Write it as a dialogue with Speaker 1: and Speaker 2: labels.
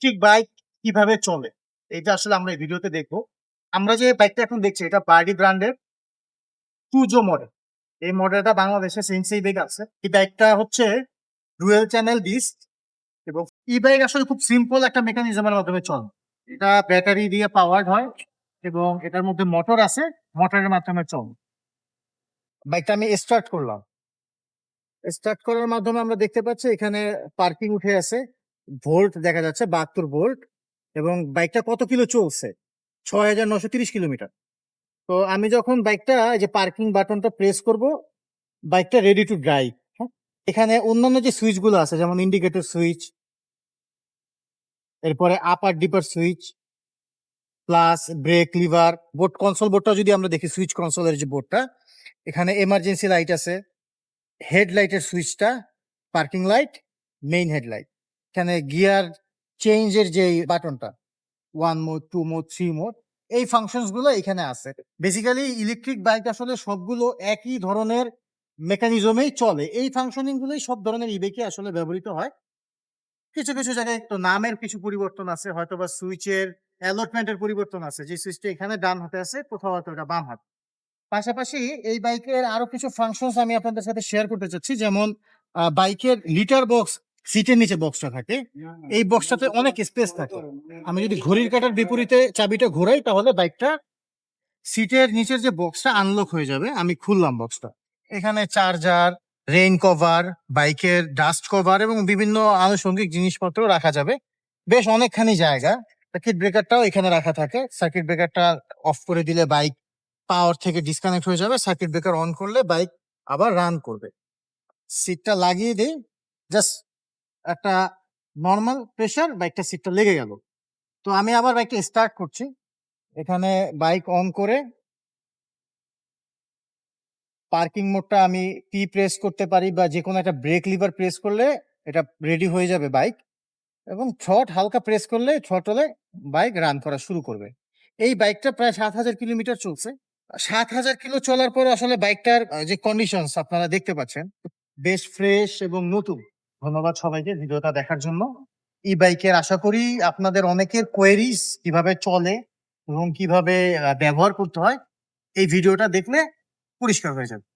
Speaker 1: Electric bike কিভাবে চলে এটা আসলে আমরা এই ভিডিওতে দেখবো। আমরা যে বাইকটা এখন দেখছি এটা বার্ডি ব্র্যান্ডের টুজো মডেল। এই মডেলটা বাংলাদেশে সিএনসি বাইক আছে। এই বাইকটা হচ্ছে ডুয়েল চ্যানেল ডিস্ক এবং ই বাইক আসলে খুব সিম্পল একটা মেকানিজমের মাধ্যমে চলে। এটা ব্যাটারি দিয়ে পাওয়ার্ড হয় এবং এটার মধ্যে মোটর আছে, মোটরের মাধ্যমে চলে। বাইকটা আমি স্টার্ট করলাম, স্টার্ট করার মাধ্যমে আমরা দেখতে পাচ্ছি এখানে পার্কিং উঠে আছে, ভোল্ট দেখা যাচ্ছে 72 ভোল্ট এবং বাইকটা কত কিলো চলছে 6930 কিলোমিটার। তো আমি যখন বাইকটা যে পার্কিং বাটনটা প্রেস করব, বাইকটা রেডি টু ড্রাইভ। এখানে অন্যান্য যে সুইচ গুলো আছে যেমন ইন্ডিকেটর সুইচ, এরপরে upper dipper switch, plus brake lever board, console বোর্ডটা যদি আমরা দেখি সুইচ কনসোলের যে বোর্ডটা, এখানে এমার্জেন্সি লাইট আছে, হেডলাইটের সুইচটা, পার্কিং লাইট, মেইন হেডলাইট, এখানে গিয়ার চেঞ্জের যে বাটনটা 1 মোড 2 মোড 3 মোড, এই ফাংশনস গুলো এখানে আছে। বেসিক্যালি ইলেকট্রিক বাইক আসলে সবগুলো একই ধরনের মেকানিজমেই চলে, এই ফাংশনিং গুলোই সব ধরনের ইবেকে আসলে ব্যবহৃত হয়। কিছু কিছু জায়গায় একটু নামের কিছু পরিবর্তন আছে, হয়তো বা সুইচের অ্যালটমেন্টের পরিবর্তন আছে, যে সুইচটা এখানে ডান হাতে আছে কোথাও হয়তো এটা বাম হাত। পাশাপাশি এই বাইকের আরো কিছু ফাংশনস আমি আপনাদের সাথে শেয়ার করতে চাচ্ছি, যেমন বাইকের লিটার বক্স, সিটের নিচে বক্সটা থাকে, এই বক্সটাতে অনেক স্পেস থাকে। আমি যদি ঘড়ির কাঁটার বিপরীতে চাবিটা ঘোরাই তাহলে বাইকটা সিটের নিচের যে বক্সটা আনলক হয়ে যাবে। আমি খুললাম বক্সটা, এখানে চার্জার, রেইন কভার, বাইকের ডাস্ট কভার এবং বিভিন্ন আনুষঙ্গিক জিনিসপত্র রাখা যাবে, বেশ অনেকখানি জায়গা। সার্কিট ব্রেকারটাও এখানে রাখা থাকে, সার্কিট ব্রেকারটা অফ করে দিলে বাইক পাওয়ার থেকে ডিসকানেক্ট হয়ে যাবে, সার্কিট ব্রেকার অন করলে বাইক আবার রান করবে। সিটটা লাগিয়ে দিই, জাস্ট একটা নর্মাল প্রেসার, বাইকটা সিটটা লেগে গেল। তো আমি আবার বাইকটা স্টার্ট করছি, এখানে বাইক অন করে পার্কিং মোডটা আমি পি প্রেস করতে পারি বা যে কোনো একটা ব্রেক লিভার প্রেস করলে এটা রেডি হয়ে যাবে বাইক, এবং থ্রট হালকা প্রেস করলে থ্রটলে বাইক রান করা শুরু করবে। এই বাইকটা প্রায় 7000 কিলোমিটার চলছে। 7000 কিলো চলার পর আসলে বাইকটার যে কন্ডিশনস আপনারা দেখতে পাচ্ছেন, বেশ ফ্রেশ এবং নতুন। ধন্যবাদ সবাইকে ভিডিওটা দেখার জন্য। এই বাইকের আশা করি আপনাদের অনেকের কোয়েরিজ কিভাবে চলে এবং কিভাবে ব্যবহার করতে হয় এই ভিডিওটা দেখলে পরিষ্কার হয়ে যাবে।